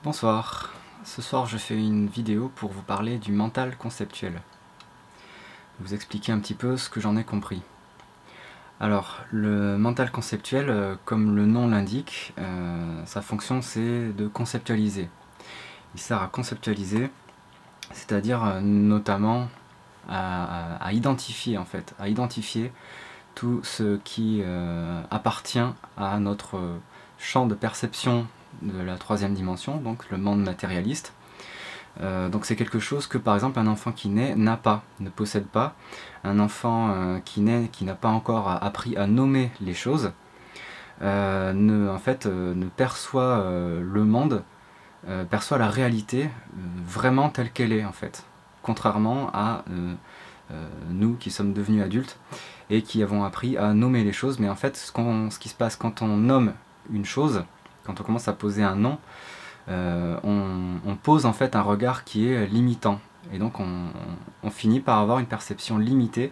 Bonsoir, ce soir je fais une vidéo pour vous parler du mental conceptuel. Vous expliquer un petit peu ce que j'en ai compris. Alors, le mental conceptuel, comme le nom l'indique, sa fonction c'est de conceptualiser. Il sert à conceptualiser, c'est-à-dire notamment à identifier en fait, à identifier tout ce qui appartient à notre champ de perception de la troisième dimension, donc le monde matérialiste. Donc c'est quelque chose que par exemple un enfant qui naît n'a pas, ne possède pas. Un enfant qui naît, qui n'a pas encore appris à nommer les choses, ne perçoit le monde, perçoit la réalité vraiment telle qu'elle est en fait. Contrairement à nous qui sommes devenus adultes et qui avons appris à nommer les choses. Mais en fait ce qui se passe quand on nomme une chose, quand on commence à poser un nom, on pose en fait un regard qui est limitant. Et donc on finit par avoir une perception limitée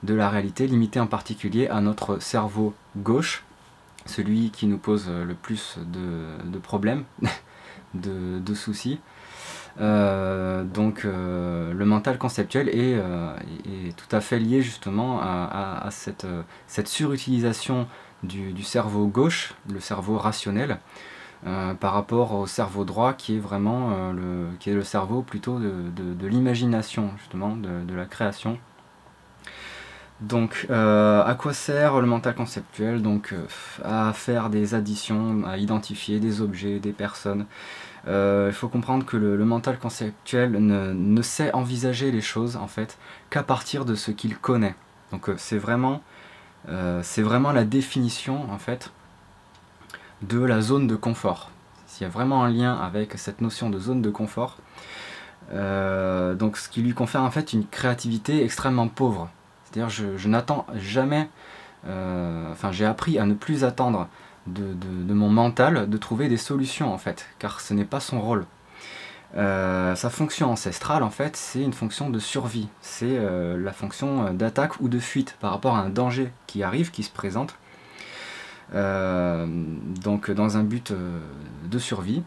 de la réalité, limitée en particulier à notre cerveau gauche, celui qui nous pose le plus de problèmes, de soucis. Le mental conceptuel est tout à fait lié justement à cette surutilisation du cerveau gauche, le cerveau rationnel, par rapport au cerveau droit qui est vraiment le cerveau plutôt de l'imagination, justement, de la création. Donc à quoi sert le mental conceptuel? Donc à faire des additions, à identifier des objets, des personnes. Il faut comprendre que le mental conceptuel ne sait envisager les choses en fait qu'à partir de ce qu'il connaît. Donc c'est vraiment la définition en fait de la zone de confort. S'il y a vraiment un lien avec cette notion de zone de confort, donc ce qui lui confère en fait une créativité extrêmement pauvre. C'est-à-dire je n'attends jamais, j'ai appris à ne plus attendre de mon mental de trouver des solutions en fait, car ce n'est pas son rôle. Sa fonction ancestrale en fait c'est une fonction de survie, c'est la fonction d'attaque ou de fuite par rapport à un danger qui arrive, qui se présente. Donc dans un but de survie.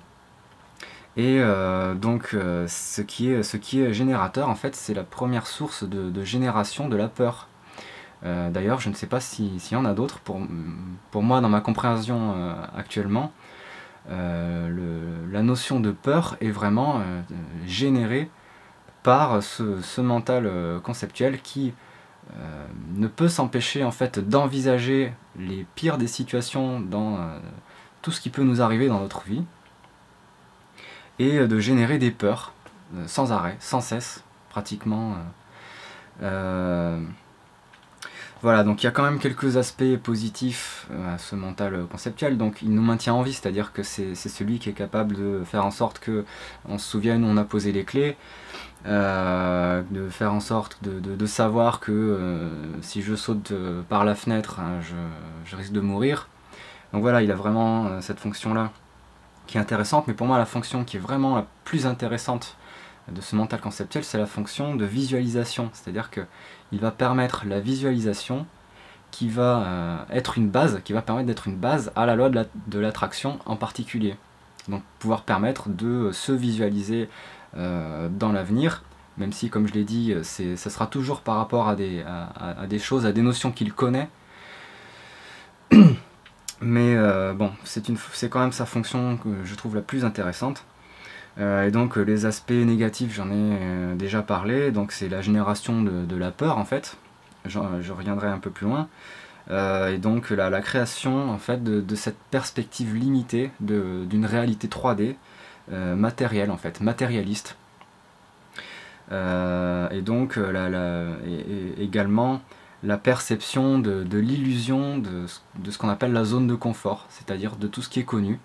Et ce qui est générateur en fait c'est la première source de génération de la peur. D'ailleurs je ne sais pas s'il y en a d'autres. Pour moi dans ma compréhension actuellement, la notion de peur est vraiment générée par ce mental conceptuel qui ne peut s'empêcher en fait d'envisager les pires des situations dans tout ce qui peut nous arriver dans notre vie et de générer des peurs sans arrêt, sans cesse, pratiquement. Voilà, donc il y a quand même quelques aspects positifs à ce mental conceptuel. Donc il nous maintient en vie, c'est-à-dire que c'est celui qui est capable de faire en sorte qu'on se souvienne où on a posé les clés, de faire en sorte de savoir que si je saute par la fenêtre, hein, je risque de mourir. Donc voilà, il a vraiment cette fonction-là qui est intéressante, mais pour moi la fonction qui est vraiment la plus intéressante de ce mental conceptuel, c'est la fonction de visualisation. C'est-à-dire qu'il va permettre la visualisation qui va être une base, qui va permettre d'être une base à la loi de l'attraction en particulier. Donc pouvoir permettre de se visualiser dans l'avenir, même si comme je l'ai dit, ça sera toujours par rapport à des choses, à des notions qu'il connaît. Mais bon, c'est quand même sa fonction que je trouve la plus intéressante. Et donc les aspects négatifs, j'en ai déjà parlé, donc c'est la génération de la peur en fait, je reviendrai un peu plus loin, et donc la création en fait de cette perspective limitée d'une réalité 3D matérielle en fait, matérialiste. Et donc également la perception de l'illusion de ce qu'on appelle la zone de confort, c'est-à-dire de tout ce qui est connu.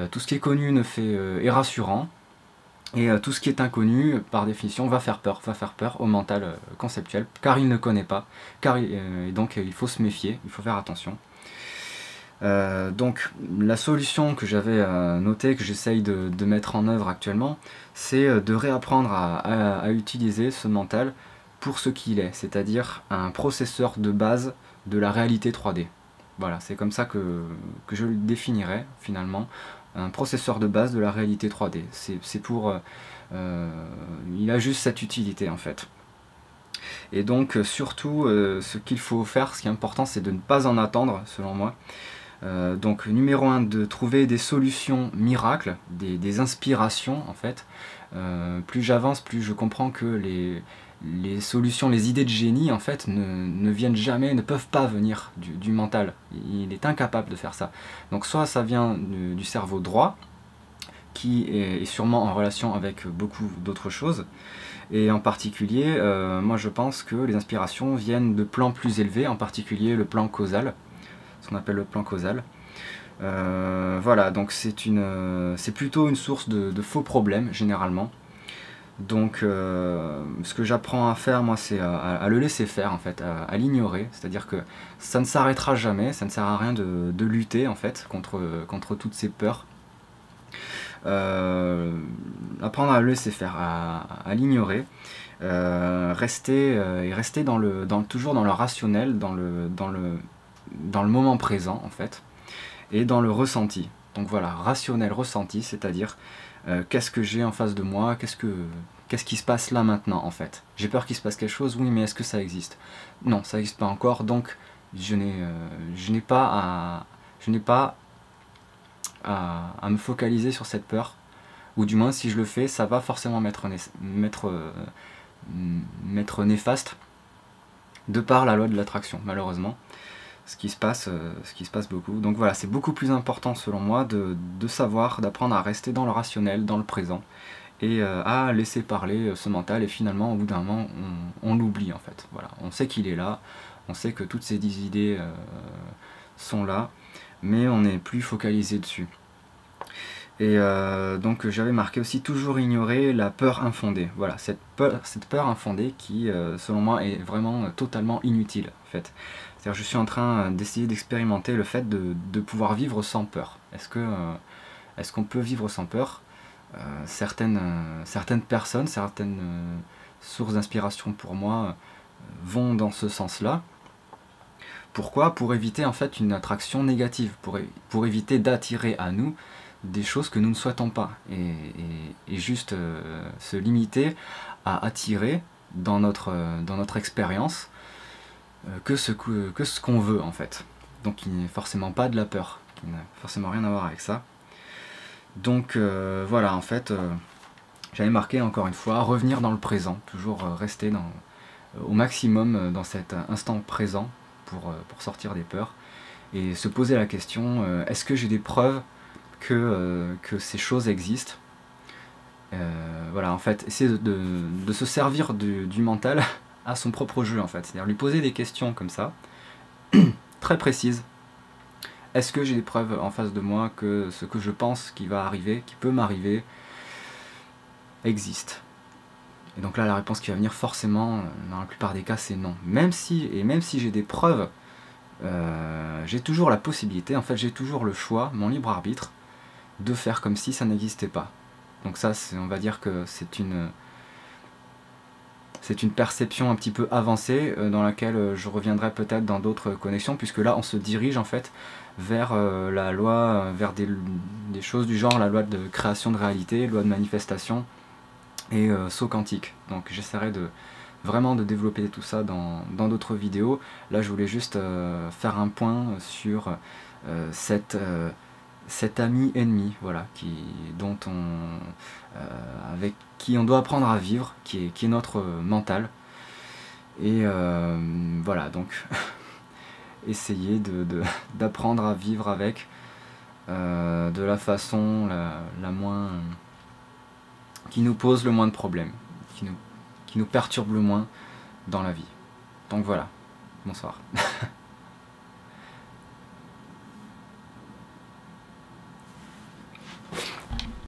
Tout ce qui est connu est rassurant, et tout ce qui est inconnu, par définition, va faire peur au mental conceptuel, car il ne connaît pas, et donc il faut se méfier, il faut faire attention. Donc la solution que j'avais notée, que j'essaye de mettre en œuvre actuellement, c'est de réapprendre à utiliser ce mental pour ce qu'il est, c'est-à-dire un processeur de base de la réalité 3D. Voilà, c'est comme ça que je le définirais finalement, un processeur de base de la réalité 3D. C'est pour... il a juste cette utilité en fait. Et donc surtout ce qu'il faut faire, ce qui est important, c'est de ne pas en attendre selon moi. Donc numéro 1, de trouver des solutions miracles, des inspirations en fait. Plus j'avance, plus je comprends que les solutions, les idées de génie en fait ne viennent jamais, ne peuvent pas venir du mental. Il est incapable de faire ça. Donc soit ça vient du cerveau droit, qui est sûrement en relation avec beaucoup d'autres choses. Et en particulier, moi je pense que les inspirations viennent de plans plus élevés, en particulier le plan causal, ce qu'on appelle le plan causal. Voilà, donc c'est plutôt une source de faux problèmes, généralement. Donc ce que j'apprends à faire, moi, c'est à le laisser faire, en fait, à l'ignorer. C'est-à-dire que ça ne s'arrêtera jamais, ça ne sert à rien de lutter, en fait, contre toutes ces peurs. Apprendre à le laisser faire, à l'ignorer, rester toujours dans le rationnel, dans le moment présent en fait, et dans le ressenti. Donc voilà, rationnel, ressenti, c'est-à-dire qu'est-ce que j'ai en face de moi, qu'est-ce qui se passe là maintenant en fait. J'ai peur qu'il se passe quelque chose, oui, mais est-ce que ça existe? Non, ça n'existe pas encore, donc je n'ai pas à me focaliser sur cette peur, ou du moins si je le fais, ça va forcément m'être néfaste, de par la loi de l'attraction, malheureusement, ce qui se passe beaucoup. Donc voilà, c'est beaucoup plus important selon moi de savoir, d'apprendre à rester dans le rationnel, dans le présent, et à laisser parler ce mental, et finalement au bout d'un moment on l'oublie en fait. Voilà, on sait qu'il est là, on sait que toutes ces 10 idées sont là, mais on n'est plus focalisé dessus. Et donc j'avais marqué aussi toujours ignorer la peur infondée. Voilà, cette peur infondée qui, selon moi, est vraiment totalement inutile en fait. C'est-à-dire je suis en train d'essayer d'expérimenter le fait de pouvoir vivre sans peur. Est-ce qu'on peut vivre sans peur? Certaines personnes, certaines sources d'inspiration pour moi vont dans ce sens-là. Pourquoi? Pour éviter en fait une attraction négative, pour éviter d'attirer à nous des choses que nous ne souhaitons pas, et juste se limiter à attirer dans notre expérience que ce qu'on veut en fait. Donc il n'est forcément pas de la peur, qui n'a forcément rien à voir avec ça. Donc voilà, en fait, j'avais marqué encore une fois, revenir dans le présent, toujours rester au maximum dans cet instant présent pour sortir des peurs, et se poser la question, est-ce que j'ai des preuves que ces choses existent? Voilà, en fait, essayer de se servir du mental à son propre jeu, en fait. C'est-à-dire lui poser des questions comme ça, très précises. Est-ce que j'ai des preuves en face de moi que ce que je pense qui va arriver, qui peut m'arriver, existe? Et donc là, la réponse qui va venir forcément, dans la plupart des cas, c'est non. Même si j'ai des preuves, j'ai toujours la possibilité, en fait, j'ai toujours le choix, mon libre arbitre, de faire comme si ça n'existait pas. Donc ça, on va dire que c'est une perception un petit peu avancée, dans laquelle je reviendrai peut-être dans d'autres connexions, puisque là on se dirige en fait vers la loi, vers des choses du genre la loi de création de réalité, loi de manifestation et saut quantique. Donc j'essaierai vraiment de développer tout ça dans d'autres vidéos. Là je voulais juste faire un point sur cet ami ennemi, voilà, avec qui on doit apprendre à vivre, qui est notre mental. Et voilà, donc essayer d'apprendre à vivre avec de la façon la moins, qui nous pose le moins de problèmes, qui nous perturbe le moins dans la vie. Donc voilà, bonsoir.